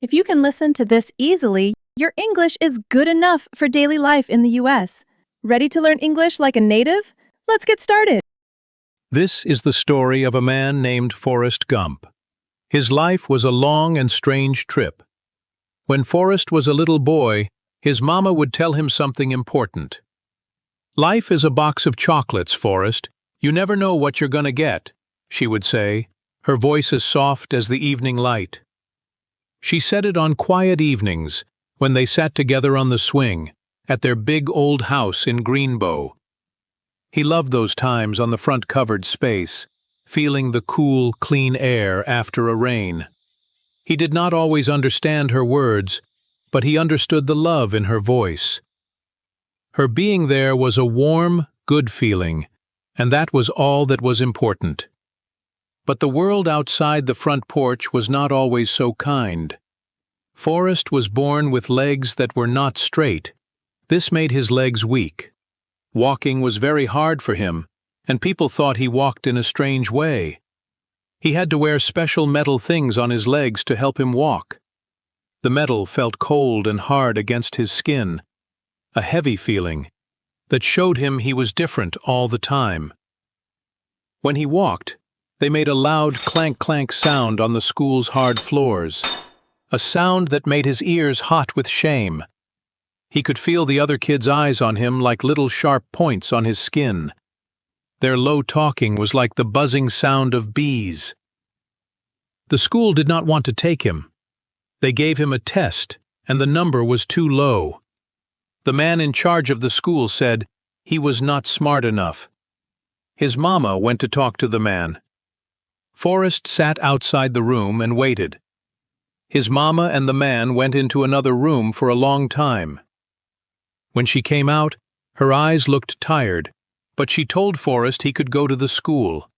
If you can listen to this easily, your English is good enough for daily life in the US. Ready to learn English like a native? Let's get started. This is the story of a man named Forrest Gump. His life was a long and strange trip. When Forrest was a little boy, his mama would tell him something important. "Life is a box of chocolates, Forrest. You never know what you're gonna get," she would say, her voice as soft as the evening light. She said it on quiet evenings, when they sat together on the swing, at their big old house in Greenbow. He loved those times on the front covered space, feeling the cool, clean air after a rain. He did not always understand her words, but he understood the love in her voice. Her being there was a warm, good feeling, and that was all that was important. But the world outside the front porch was not always so kind. Forrest was born with legs that were not straight. This made his legs weak. Walking was very hard for him, and people thought he walked in a strange way. He had to wear special metal things on his legs to help him walk. The metal felt cold and hard against his skin, a heavy feeling that showed him he was different all the time. When he walked, they made a loud clank-clank sound on the school's hard floors, a sound that made his ears hot with shame. He could feel the other kids' eyes on him like little sharp points on his skin. Their low talking was like the buzzing sound of bees. The school did not want to take him. They gave him a test, and the number was too low. The man in charge of the school said he was not smart enough. His mama went to talk to the man. Forrest sat outside the room and waited. His mama and the man went into another room for a long time. When she came out, her eyes looked tired, but she told Forrest he could go to the school.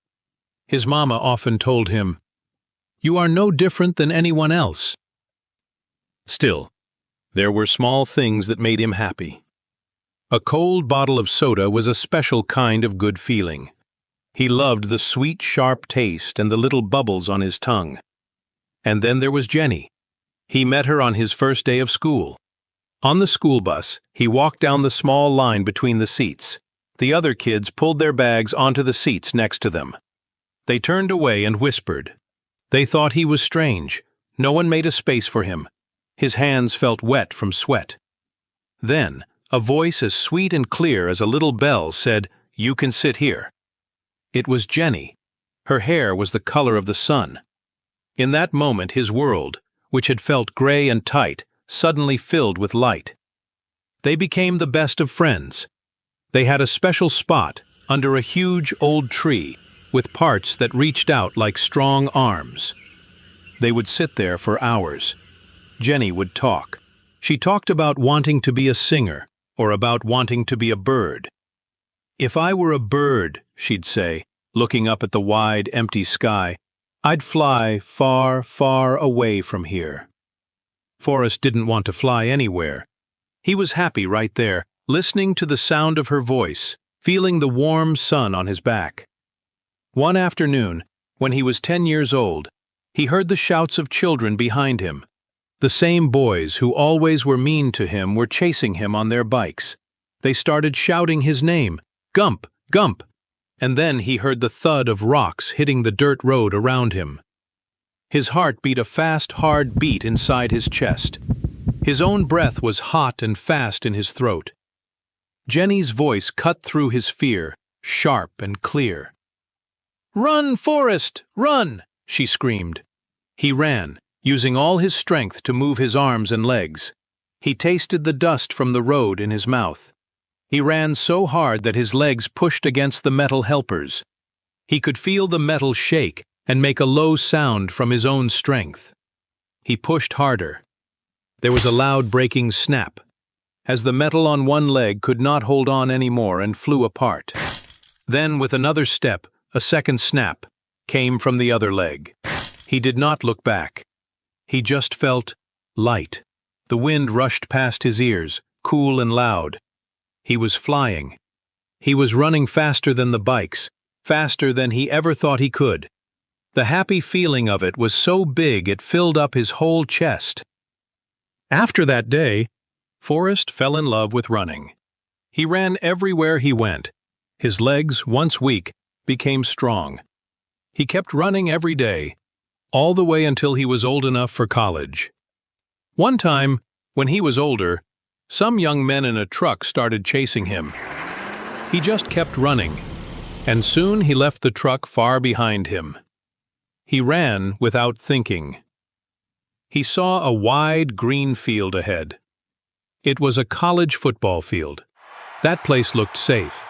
His mama often told him, "You are no different than anyone else." Still, there were small things that made him happy. A cold bottle of soda was a special kind of good feeling. He loved the sweet, sharp taste and the little bubbles on his tongue. And then there was Jenny. He met her on his first day of school. On the school bus, he walked down the small line between the seats. The other kids pulled their bags onto the seats next to them. They turned away and whispered. They thought he was strange. No one made a space for him. His hands felt wet from sweat. Then, a voice as sweet and clear as a little bell said, "You can sit here." It was Jenny. Her hair was the color of the sun. In that moment his world, which had felt gray and tight, suddenly filled with light. They became the best of friends. They had a special spot under a huge old tree with parts that reached out like strong arms. They would sit there for hours. Jenny would talk. She talked about wanting to be a singer or about wanting to be a bird. "If I were a bird," she'd say, looking up at the wide, empty sky, "I'd fly far, far away from here." Forrest didn't want to fly anywhere. He was happy right there, listening to the sound of her voice, feeling the warm sun on his back. One afternoon, when he was 10 years old, he heard the shouts of children behind him. The same boys who always were mean to him were chasing him on their bikes. They started shouting his name, "Gump, Gump!" And then he heard the thud of rocks hitting the dirt road around him. His heart beat a fast, hard beat inside his chest. His own breath was hot and fast in his throat. Jenny's voice cut through his fear, sharp and clear. "Run, Forrest, run!" she screamed. He ran, using all his strength to move his arms and legs. He tasted the dust from the road in his mouth. He ran so hard that his legs pushed against the metal helpers. He could feel the metal shake and make a low sound from his own strength. He pushed harder. There was a loud breaking snap, as the metal on one leg could not hold on anymore and flew apart. Then, with another step, a second snap came from the other leg. He did not look back. He just felt light. The wind rushed past his ears, cool and loud. He was flying. He was running faster than the bikes, faster than he ever thought he could. The happy feeling of it was so big it filled up his whole chest. After that day, Forrest fell in love with running. He ran everywhere he went. His legs, once weak, became strong. He kept running every day, all the way until he was old enough for college. One time, when he was older, some young men in a truck started chasing him. He just kept running, and soon he left the truck far behind him. He ran without thinking. He saw a wide green field ahead. It was a college football field. That place looked safe.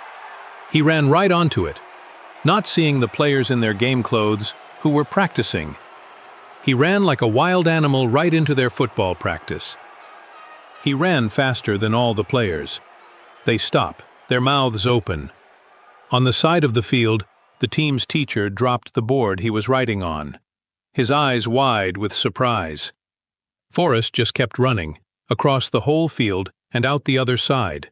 He ran right onto it, not seeing the players in their game clothes who were practicing. He ran like a wild animal right into their football practice. He ran faster than all the players. They stop, their mouths open. On the side of the field, the team's teacher dropped the board he was writing on, his eyes wide with surprise. Forrest just kept running, across the whole field and out the other side,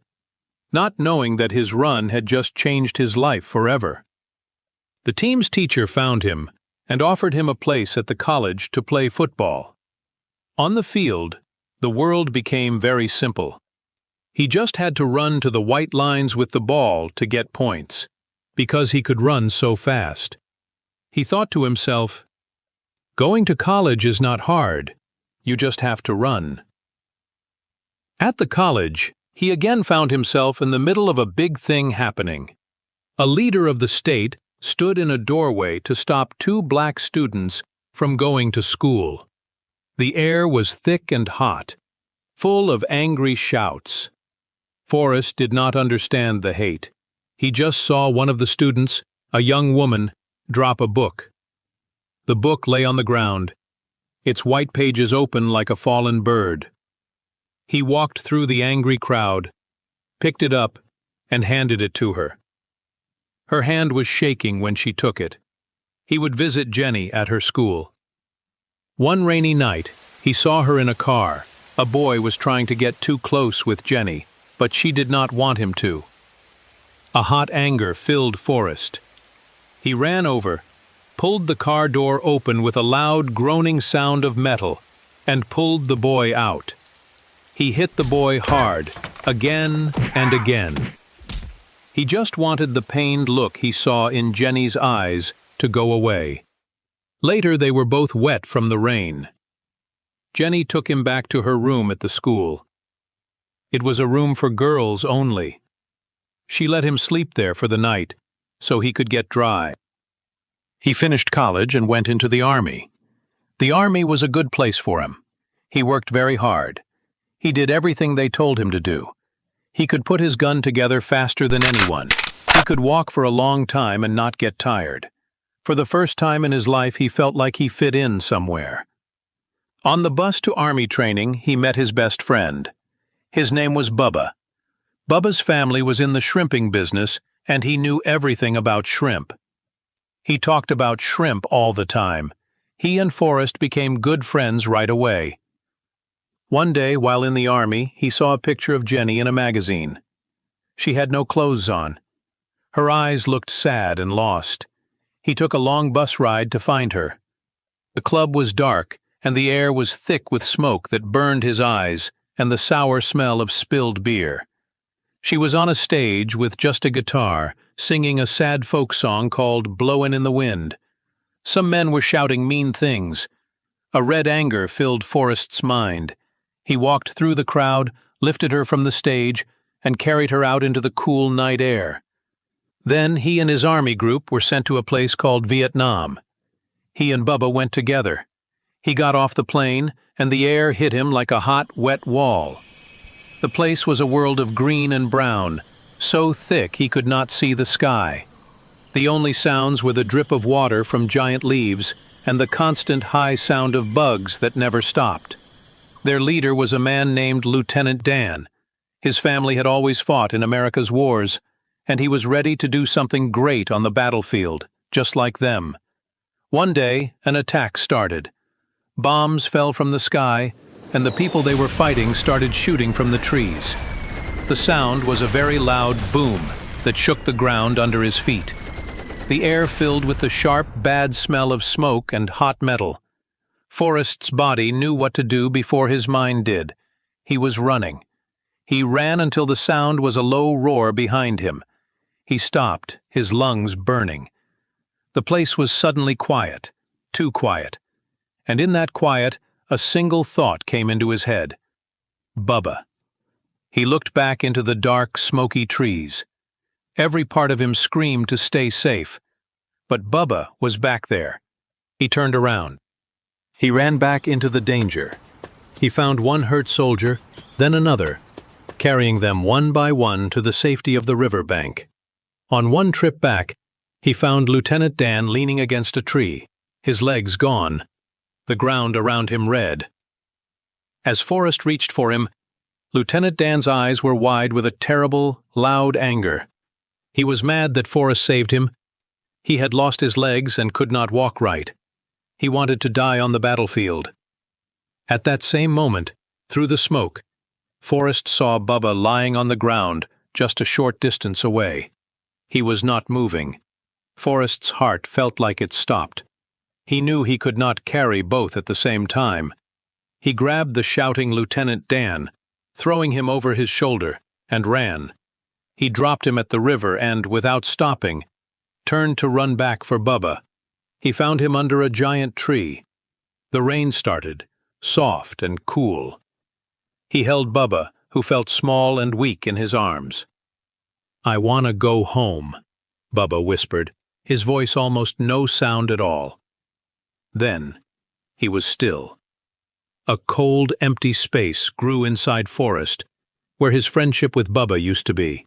not knowing that his run had just changed his life forever. The team's teacher found him and offered him a place at the college to play football. On the field, the world became very simple. He just had to run to the white lines with the ball to get points, because he could run so fast. He thought to himself, "Going to college is not hard. You just have to run." At the college, he again found himself in the middle of a big thing happening. A leader of the state stood in a doorway to stop two black students from going to school. The air was thick and hot, full of angry shouts. Forrest did not understand the hate. He just saw one of the students, a young woman, drop a book. The book lay on the ground, its white pages open like a fallen bird. He walked through the angry crowd, picked it up, and handed it to her. Her hand was shaking when she took it. He would visit Jenny at her school. One rainy night, he saw her in a car. A boy was trying to get too close with Jenny, but she did not want him to. A hot anger filled Forrest. He ran over, pulled the car door open with a loud groaning sound of metal, and pulled the boy out. He hit the boy hard, again and again. He just wanted the pained look he saw in Jenny's eyes to go away. Later they were both wet from the rain. Jenny took him back to her room at the school. It was a room for girls only. She let him sleep there for the night, so he could get dry. He finished college and went into the army. The army was a good place for him. He worked very hard. He did everything they told him to do. He could put his gun together faster than anyone. He could walk for a long time and not get tired. For the first time in his life, he felt like he fit in somewhere. On the bus to army training, he met his best friend. His name was Bubba. Bubba's family was in the shrimping business, and he knew everything about shrimp. He talked about shrimp all the time. He and Forrest became good friends right away. One day, while in the army, he saw a picture of Jenny in a magazine. She had no clothes on. Her eyes looked sad and lost. He took a long bus ride to find her. The club was dark, and the air was thick with smoke that burned his eyes and the sour smell of spilled beer. She was on a stage with just a guitar, singing a sad folk song called "Blowin' in the Wind." Some men were shouting mean things. A red anger filled Forrest's mind. He walked through the crowd, lifted her from the stage, and carried her out into the cool night air. Then he and his army group were sent to a place called Vietnam. He and Bubba went together. He got off the plane, and the air hit him like a hot, wet wall. The place was a world of green and brown, so thick he could not see the sky. The only sounds were the drip of water from giant leaves and the constant high sound of bugs that never stopped. Their leader was a man named Lieutenant Dan. His family had always fought in America's wars, and he was ready to do something great on the battlefield, just like them. One day, an attack started. Bombs fell from the sky, and the people they were fighting started shooting from the trees. The sound was a very loud boom that shook the ground under his feet. The air filled with the sharp, bad smell of smoke and hot metal. Forrest's body knew what to do before his mind did. He was running. He ran until the sound was a low roar behind him. He stopped, his lungs burning. The place was suddenly quiet, too quiet. And in that quiet, a single thought came into his head. Bubba. He looked back into the dark, smoky trees. Every part of him screamed to stay safe. But Bubba was back there. He turned around. He ran back into the danger. He found one hurt soldier, then another, carrying them one by one to the safety of the river bank. On one trip back, he found Lieutenant Dan leaning against a tree, his legs gone, the ground around him red. As Forrest reached for him, Lieutenant Dan's eyes were wide with a terrible, loud anger. He was mad that Forrest saved him. He had lost his legs and could not walk right. He wanted to die on the battlefield. At that same moment, through the smoke, Forrest saw Bubba lying on the ground just a short distance away. He was not moving. Forrest's heart felt like it stopped. He knew he could not carry both at the same time. He grabbed the shouting Lieutenant Dan, throwing him over his shoulder, and ran. He dropped him at the river and, without stopping, turned to run back for Bubba. He found him under a giant tree. The rain started, soft and cool. He held Bubba, who felt small and weak in his arms. "I want to go home," Bubba whispered, his voice almost no sound at all. Then he was still. A cold, empty space grew inside Forrest, where his friendship with Bubba used to be.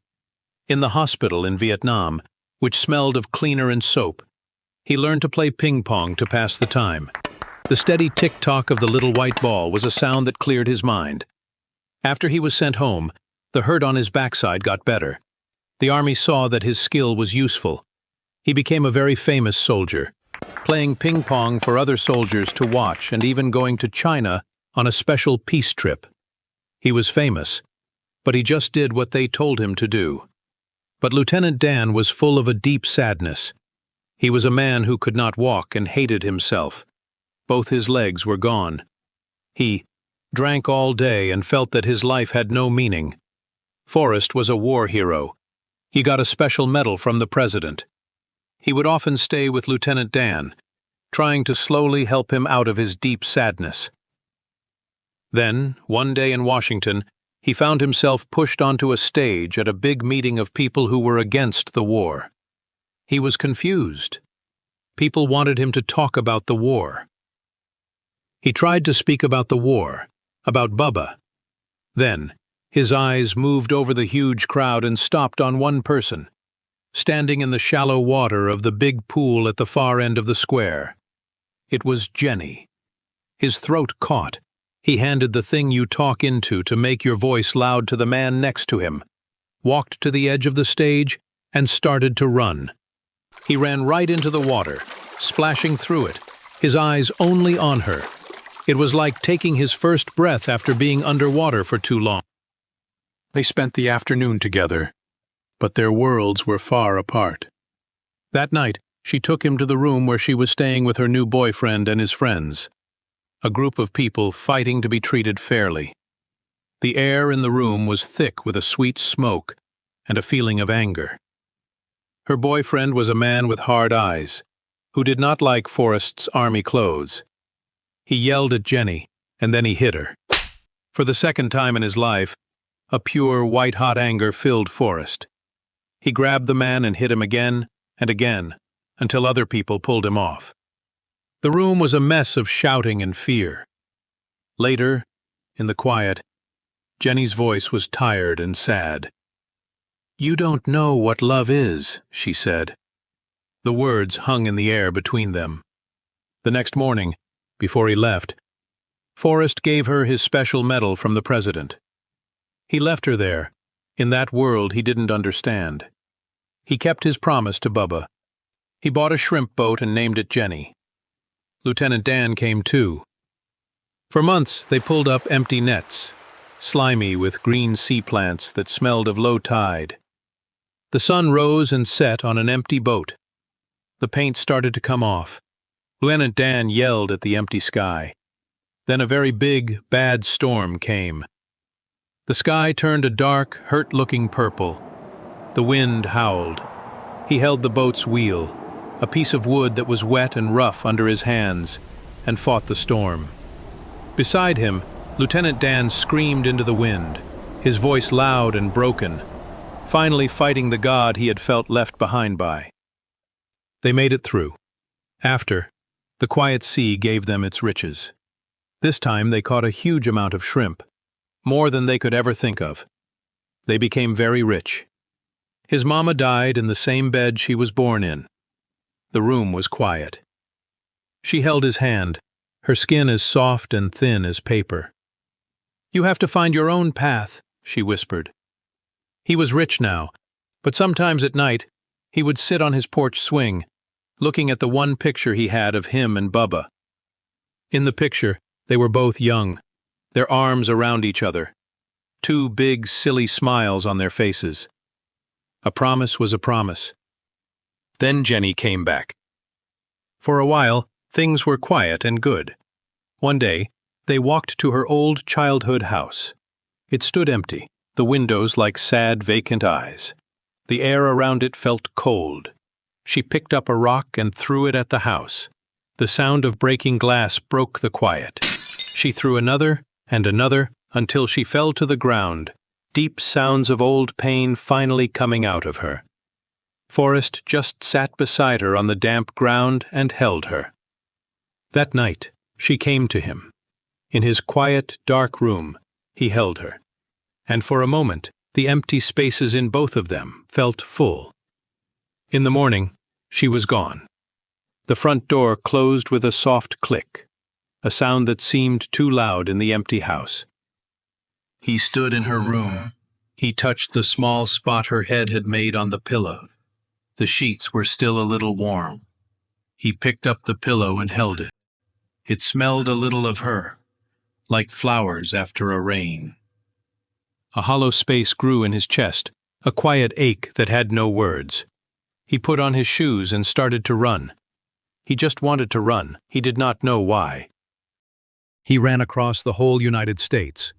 In the hospital in Vietnam, which smelled of cleaner and soap, he learned to play ping-pong to pass the time. The steady tick-tock of the little white ball was a sound that cleared his mind. After he was sent home, the hurt on his backside got better. The army saw that his skill was useful. He became a very famous soldier, playing ping-pong for other soldiers to watch and even going to China on a special peace trip. He was famous, but he just did what they told him to do. But Lieutenant Dan was full of a deep sadness. He was a man who could not walk and hated himself. Both his legs were gone. He drank all day and felt that his life had no meaning. Forrest was a war hero. He got a special medal from the president. He would often stay with Lieutenant Dan, trying to slowly help him out of his deep sadness. Then, one day in Washington, he found himself pushed onto a stage at a big meeting of people who were against the war. He was confused. People wanted him to talk about the war. He tried to speak about the war, about Bubba. Then, his eyes moved over the huge crowd and stopped on one person, standing in the shallow water of the big pool at the far end of the square. It was Jenny. His throat caught. He handed the thing you talk into to make your voice loud to the man next to him, walked to the edge of the stage, and started to run. He ran right into the water, splashing through it, his eyes only on her. It was like taking his first breath after being underwater for too long. They spent the afternoon together, but their worlds were far apart. That night, she took him to the room where she was staying with her new boyfriend and his friends, a group of people fighting to be treated fairly. The air in the room was thick with a sweet smoke and a feeling of anger. Her boyfriend was a man with hard eyes, who did not like Forrest's army clothes. He yelled at Jenny, and then he hit her. For the second time in his life, a pure, white-hot anger filled Forrest. He grabbed the man and hit him again and again, until other people pulled him off. The room was a mess of shouting and fear. Later, in the quiet, Jenny's voice was tired and sad. "You don't know what love is," she said. The words hung in the air between them. The next morning, before he left, Forrest gave her his special medal from the president. He left her there, in that world he didn't understand. He kept his promise to Bubba. He bought a shrimp boat and named it Jenny. Lieutenant Dan came too. For months they pulled up empty nets, slimy with green sea plants that smelled of low tide. The sun rose and set on an empty boat. The paint started to come off. Lieutenant Dan yelled at the empty sky. Then a very big, bad storm came. The sky turned a dark, hurt-looking purple. The wind howled. He held the boat's wheel, a piece of wood that was wet and rough under his hands, and fought the storm. Beside him, Lieutenant Dan screamed into the wind, his voice loud and broken, finally fighting the God he had felt left behind by. They made it through. After, the quiet sea gave them its riches. This time they caught a huge amount of shrimp, more than they could ever think of. They became very rich. His mama died in the same bed she was born in. The room was quiet. She held his hand, her skin as soft and thin as paper. "You have to find your own path," she whispered. He was rich now, but sometimes at night he would sit on his porch swing, looking at the one picture he had of him and Bubba. In the picture, they were both young, their arms around each other, two big, silly smiles on their faces. A promise was a promise. Then Jenny came back. For a while, things were quiet and good. One day, they walked to her old childhood house. It stood empty, the windows like sad, vacant eyes. The air around it felt cold. She picked up a rock and threw it at the house. The sound of breaking glass broke the quiet. She threw another and another until she fell to the ground, deep sounds of old pain finally coming out of her. Forrest just sat beside her on the damp ground and held her. That night, she came to him. In his quiet, dark room, he held her. And for a moment, the empty spaces in both of them felt full. In the morning, she was gone. The front door closed with a soft click, a sound that seemed too loud in the empty house. He stood in her room. He touched the small spot her head had made on the pillow. The sheets were still a little warm. He picked up the pillow and held it. It smelled a little of her, like flowers after a rain. A hollow space grew in his chest, a quiet ache that had no words. He put on his shoes and started to run. He just wanted to run. He did not know why. He ran across the whole United States.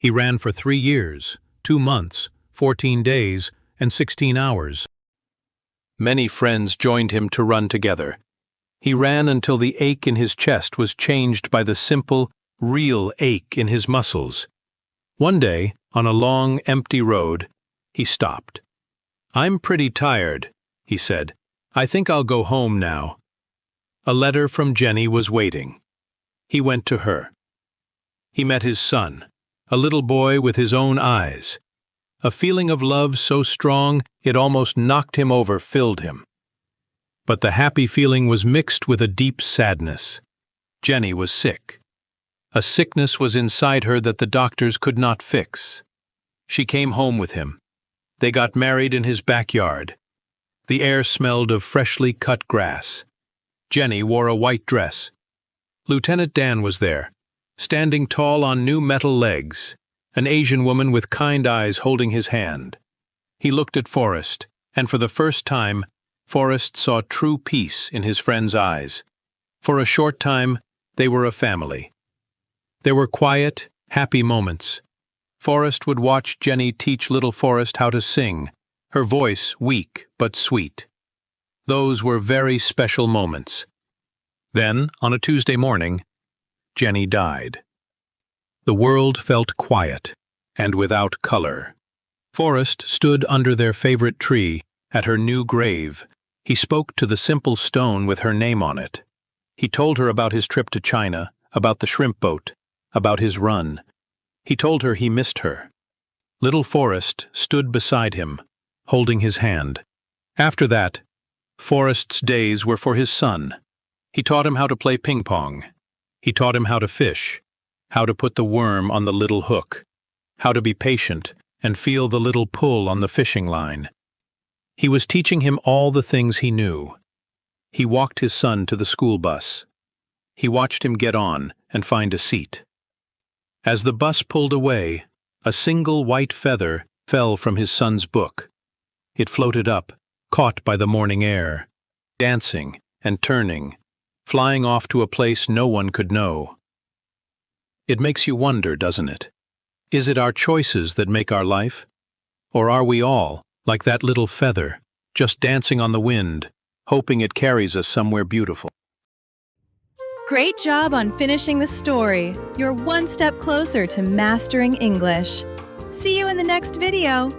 He ran for 3 years, 2 months, 14 days, and 16 hours. Many friends joined him to run together. He ran until the ache in his chest was changed by the simple, real ache in his muscles. One day, on a long, empty road, he stopped. "I'm pretty tired," he said. "I think I'll go home now." A letter from Jenny was waiting. He went to her. He met his son, a little boy with his own eyes. A feeling of love so strong it almost knocked him over filled him. But the happy feeling was mixed with a deep sadness. Jenny was sick. A sickness was inside her that the doctors could not fix. She came home with him. They got married in his backyard. The air smelled of freshly cut grass. Jenny wore a white dress. Lieutenant Dan was there, standing tall on new metal legs, an Asian woman with kind eyes holding his hand. He looked at Forrest, and for the first time, Forrest saw true peace in his friend's eyes. For a short time, they were a family. There were quiet, happy moments. Forrest would watch Jenny teach little Forrest how to sing, her voice weak but sweet. Those were very special moments. Then, on a Tuesday morning, Jenny died. The world felt quiet and without color. Forrest stood under their favorite tree, at her new grave. He spoke to the simple stone with her name on it. He told her about his trip to China, about the shrimp boat, about his run. He told her he missed her. Little Forrest stood beside him, holding his hand. After that, Forrest's days were for his son. He taught him how to play ping pong. He taught him how to fish, how to put the worm on the little hook, how to be patient and feel the little pull on the fishing line. He was teaching him all the things he knew. He walked his son to the school bus. He watched him get on and find a seat. As the bus pulled away, a single white feather fell from his son's book. It floated up, caught by the morning air, dancing and turning, flying off to a place no one could know. It makes you wonder, doesn't it? Is it our choices that make our life? Or are we all, like that little feather, just dancing on the wind, hoping it carries us somewhere beautiful? Great job on finishing the story. You're one step closer to mastering English. See you in the next video.